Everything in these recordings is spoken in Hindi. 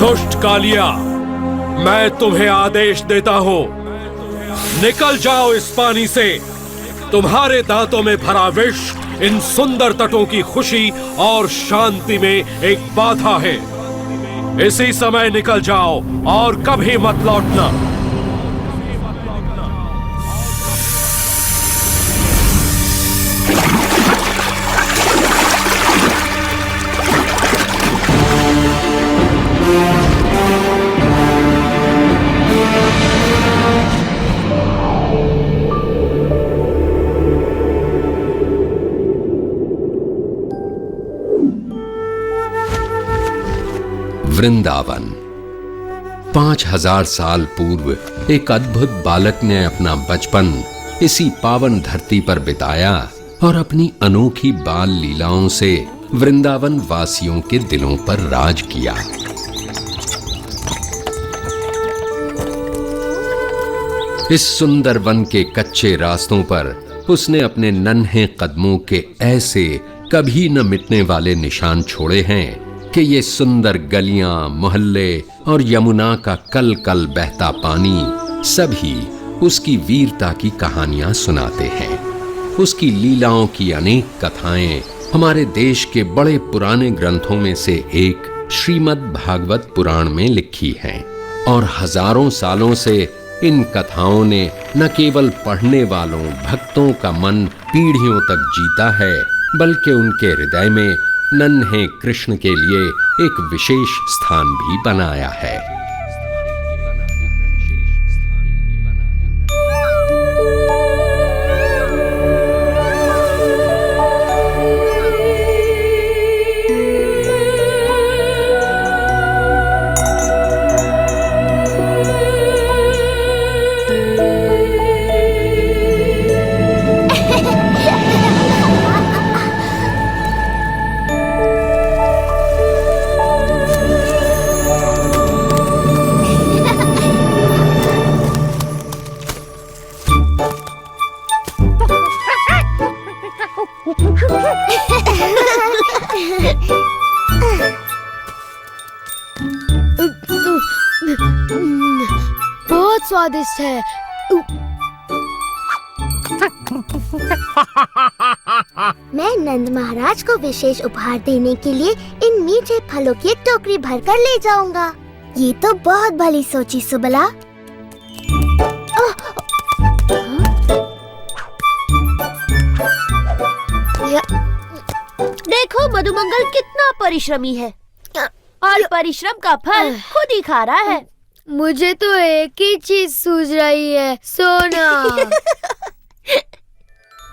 दुष्ट कालिया, मैं तुम्हें आदेश देता हूं, निकल जाओ इस पानी से। तुम्हारे दांतों में भरा विष इन सुंदर तटों की खुशी और शांति में एक बाधा है। इसी समय निकल जाओ और कभी मत लौटना। वृंदावन। 5000 साल पूर्व एक अद्भुत बालक ने अपना बचपन इसी पावन धरती पर बिताया और अपनी अनोखी बाल लीलाओं से वृंदावन वासियों के दिलों पर राज किया। इस सुंदर वन के कच्चे रास्तों पर उसने अपने नन्हे कदमों के ऐसे कभी न मिटने वाले निशान छोड़े हैं कि ये सुंदर गलियां, मोहल्ले और यमुना का कल कल बहता पानी सभी उसकी वीरता की कहानियां सुनाते हैं। उसकी लीलाओं की अनेक कथाएं हमारे देश के बड़े पुराने ग्रंथों में से एक श्रीमद् भागवत पुराण में लिखी हैं और हजारों सालों से इन कथाओं ने न केवल पढ़ने वालों भक्तों का मन पीढ़ियों तक जीता है, बल्कि उनके हृदय में नन्हे कृष्ण के लिए एक विशेष स्थान भी बनाया है। स्वादिष्ट है। मैं नंद महाराज को विशेष उपहार देने के लिए इन मीठे फलों की एक टोकरी भरकर ले जाऊंगा। ये तो बहुत भली सोची सुबला। देखो मधुमंगल कितना परिश्रमी है और परिश्रम का फल खुद ही खा रहा है। मुझे तो एक ही चीज सूझ रही है, सोना।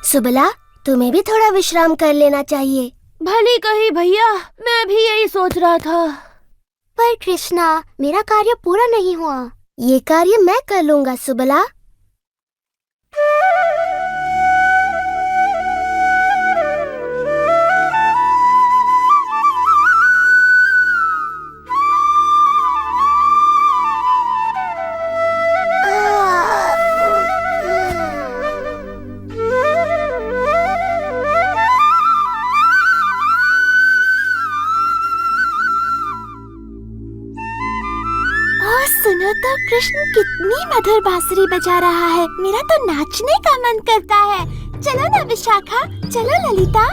सुबला, तुम्हें भी थोड़ा विश्राम कर लेना चाहिए। भली कही भैया, मैं भी यही सोच रहा था। पर कृष्णा, मेरा कार्य पूरा नहीं हुआ। ये कार्य मैं कर लूंगा सुबला। सुनो तो कृष्ण कितनी मधुर बांसुरी बजा रहा है। मेरा तो नाचने का मन करता है। चलो ना विशाखा, चलो ललिता।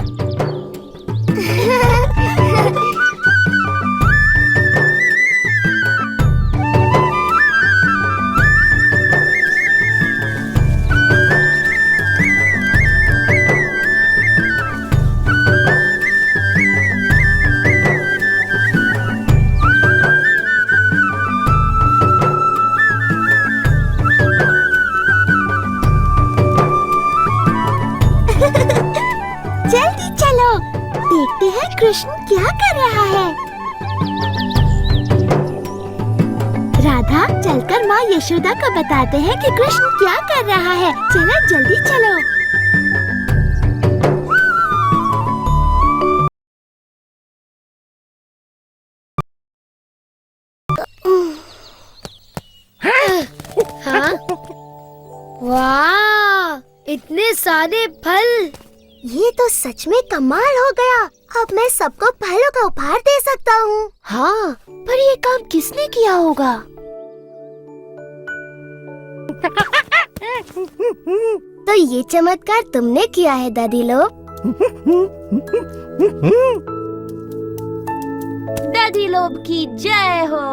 जल्दी चलो, देखते हैं कृष्ण क्या कर रहा है। राधा, चलकर माँ यशोदा को बताते हैं कि कृष्ण क्या कर रहा है। चलो जल्दी चलो। हाँ? वाह, इतने सारे फल। ये तो सच में कमाल हो गया। अब मैं सबको फलों का उपहार दे सकता हूँ। हाँ, पर ये काम किसने किया होगा? तो ये चमत्कार तुमने किया है दादी लोग। दादी लोग की जय हो।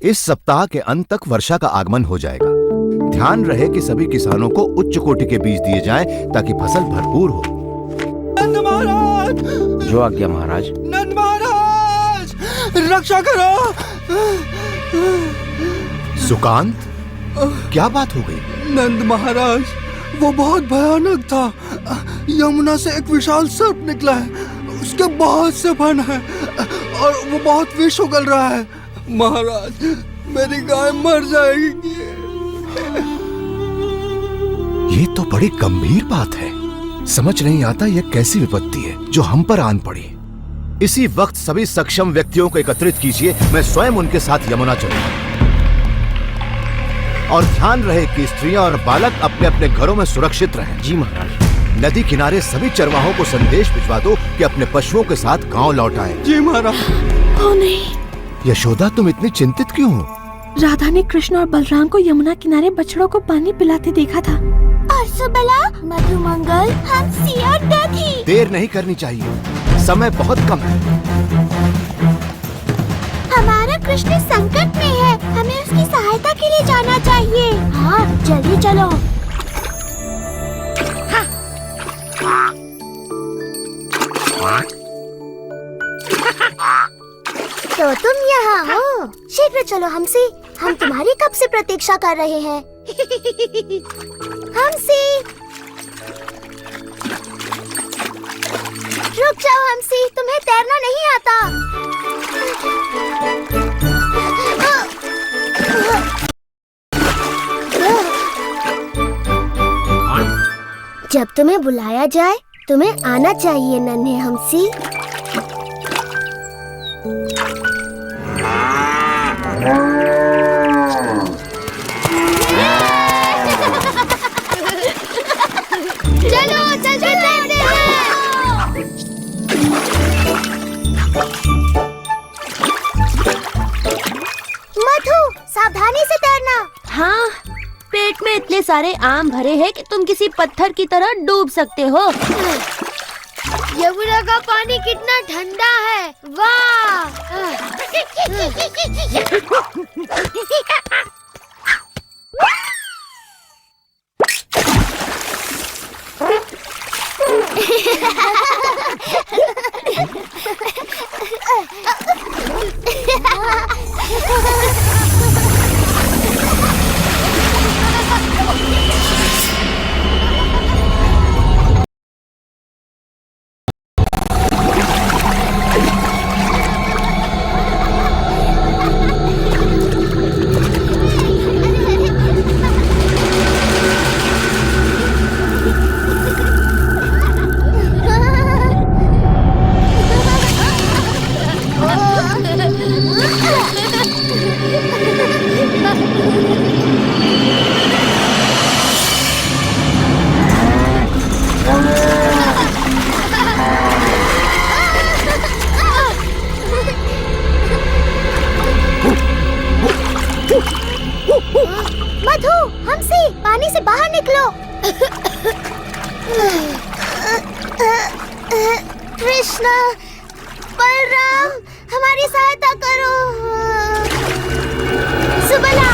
इस सप्ताह के अंत तक वर्षा का आगमन हो जाएगा। ध्यान रहे कि सभी किसानों को उच्च कोटि के बीज दिए जाएं ताकि फसल भरपूर हो। नंद महाराज! जो आज्ञा महाराज। नंद महाराज, रक्षा करो। सुकांत, क्या बात हो गई? नंद महाराज, वो बहुत भयानक था। यमुना से एक विशाल सर्प निकला है। उसके बहुत से फन है और वो बहुत विष उगल रहा है। महाराज, मेरी गाय मर जाएगी। ये तो बड़ी गंभीर बात है। समझ नहीं आता यह कैसी विपत्ति है जो हम पर आन पड़ी। इसी वक्त सभी सक्षम व्यक्तियों को एकत्रित कीजिए। मैं स्वयं उनके साथ यमुना चलूंगा। और ध्यान रहे कि स्त्रियां और बालक अपने अपने घरों में सुरक्षित रहें। जी महाराज। नदी किनारे सभी चरवाहों को संदेश भिजवा दो कि अपने पशुओं के साथ गांव लौट आएं। जी महाराज। ओ नहीं, यशोदा, तुम इतनी चिंतित क्यों हो? राधा ने कृष्ण और बलराम को यमुना किनारे बछड़ों को पानी पिलाते देखा था। और सुबला, मधुमंगल, हंसी और दधी। देर नहीं करनी चाहिए, समय बहुत कम है। हमारा कृष्ण संकट में है। हमें उसकी सहायता के लिए जाना चाहिए। हाँ, जल्दी चलो। चलो हमसी, हम तुम्हारी कब से प्रतीक्षा कर रहे हैं। हमसी, रुक जाओ हमसी, तुम्हें तैरना नहीं आता। जब तुम्हें बुलाया जाए तुम्हें आना चाहिए नन्हे हमसी। चलो चलते तैरते हैं। मधु, सावधानी से तैरना। हाँ, पेट में इतने सारे आम भरे हैं कि तुम किसी पत्थर की तरह डूब सकते हो। यमुना का पानी कितना ठंडा है, वाह। मधु, हमसी, पानी से बाहर निकलो। कृष्णा, बलराम, हमारी सहायता करो। सुबला,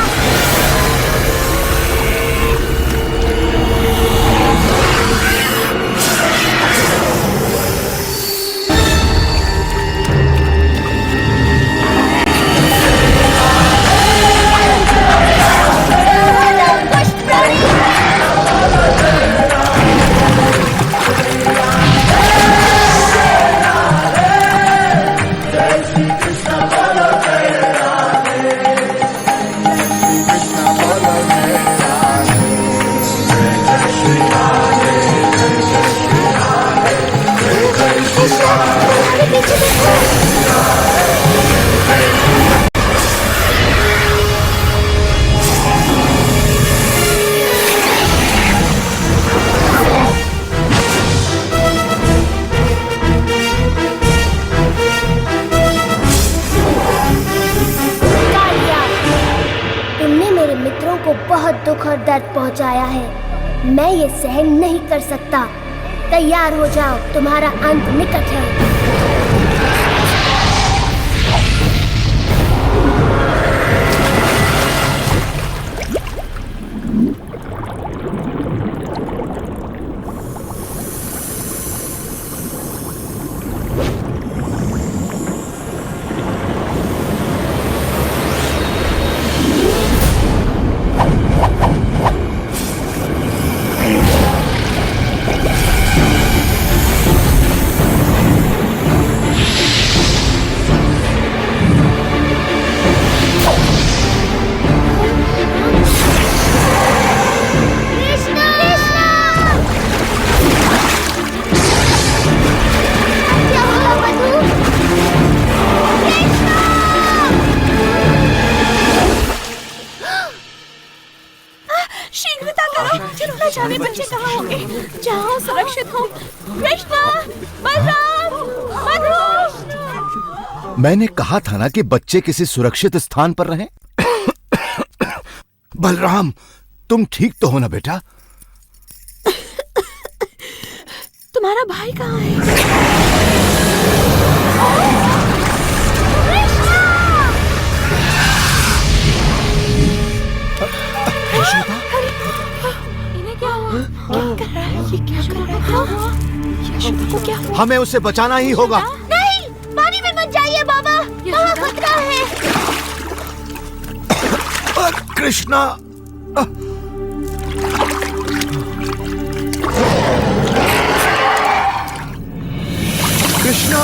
को बहुत दुख और दर्द पहुंचाया है। मैं ये सहन नहीं कर सकता। तैयार हो जाओ, तुम्हारा अंत निकट है। बच्चे कहाँ होंगे? जाओ, सुरक्षित हो। कृष्णा, बलराम, मधु। मैंने कहा था ना कि बच्चे किसी सुरक्षित स्थान पर रहें। बलराम, तुम ठीक तो हो ना बेटा? तुम्हारा भाई कहाँ है? हमें उसे बचाना ही होगा। नहीं, पानी में मत जाइए बाबा, वहाँ खतरा है। कृष्णा, कृष्णा,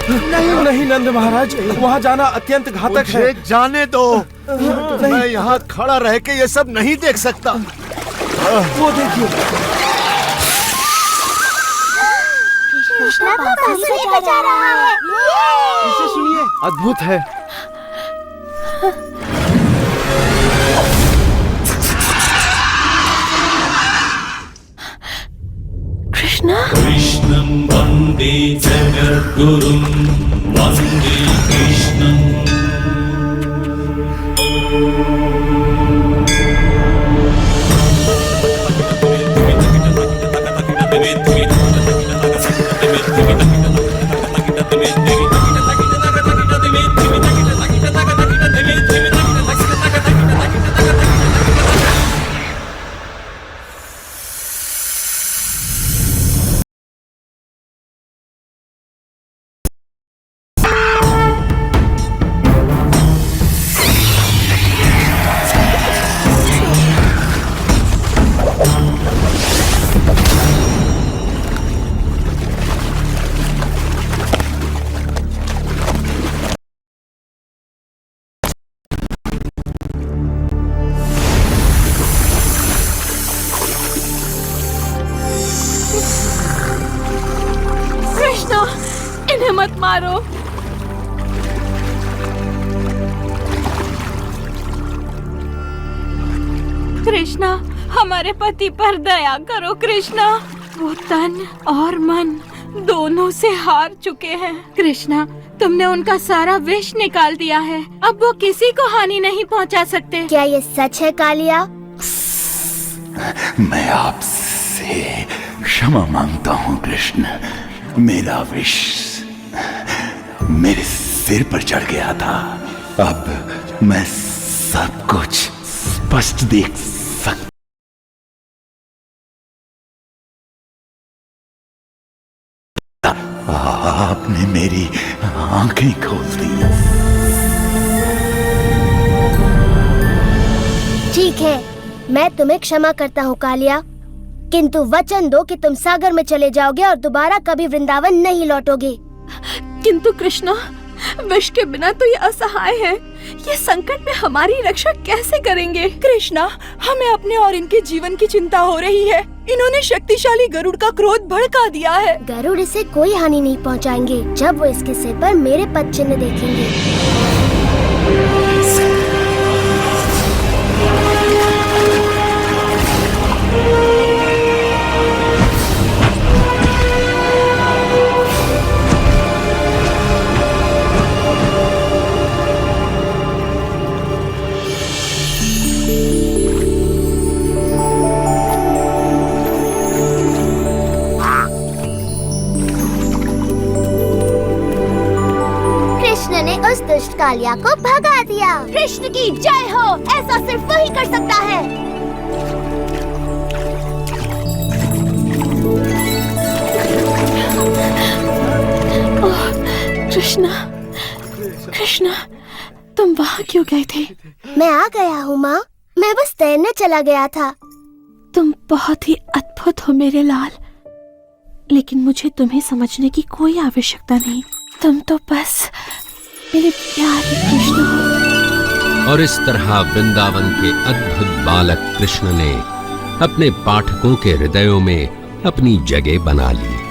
नहीं नहीं नंद महाराज, वहाँ जाना अत्यंत घातक है। मुझे जाने दो, मैं यहाँ खड़ा रह के ये सब नहीं देख सकता। वो देखिए, कृष्णा तो बांसुरी बजा रहा है। इसे सुनिए, अद्भुत है। कृष्णा, कृष्णं वन्दे जगद्गुरुं वन्दे कृष्णं। इन्हें मत मारो। कृष्णा, हमारे पति पर दया करो कृष्णा। वो तन और मन दोनों से हार चुके हैं। कृष्णा, तुमने उनका सारा विष निकाल दिया है। अब वो किसी को हानि नहीं पहुंचा सकते। क्या ये सच है कालिया? मैं आपसे क्षमा मांगता हूँ कृष्ण। मेरा विष मेरे सिर पर चढ़ गया था। अब मैं सब कुछ स्पष्ट देख सकता। आपने मेरी आंखें खोल दी। ठीक है, मैं तुम्हें क्षमा करता हूँ कालिया, किंतु वचन दो कि तुम सागर में चले जाओगे और दोबारा कभी वृंदावन नहीं लौटोगे। किंतु कृष्णा, विष के बिना तो ये असहाय है। ये संकट में हमारी रक्षा कैसे करेंगे? कृष्णा, हमें अपने और इनके जीवन की चिंता हो रही है। इन्होंने शक्तिशाली गरुड़ का क्रोध भड़का दिया है। गरुड़ इसे कोई हानि नहीं पहुंचाएंगे जब वो इसके सिर पर मेरे पद चिन्ह देखेंगे। कृष्ण ने उस दुष्ट कालिया को भगा दिया। कृष्ण की जय हो, ऐसा सिर्फ वही कर सकता है। कृष्णा, कृष्णा, तुम वहाँ क्यों गए थे? मैं आ गया हूँ माँ, मैं बस तैरने चला गया था। तुम बहुत ही अद्भुत हो मेरे लाल, लेकिन मुझे तुम्हें समझने की कोई आवश्यकता नहीं। तुम तो बस मेरे प्यारे कृष्ण हो। और इस तरह वृंदावन के अद्भुत बालक कृष्ण ने अपने पाठकों के हृदयों में अपनी जगह बना ली।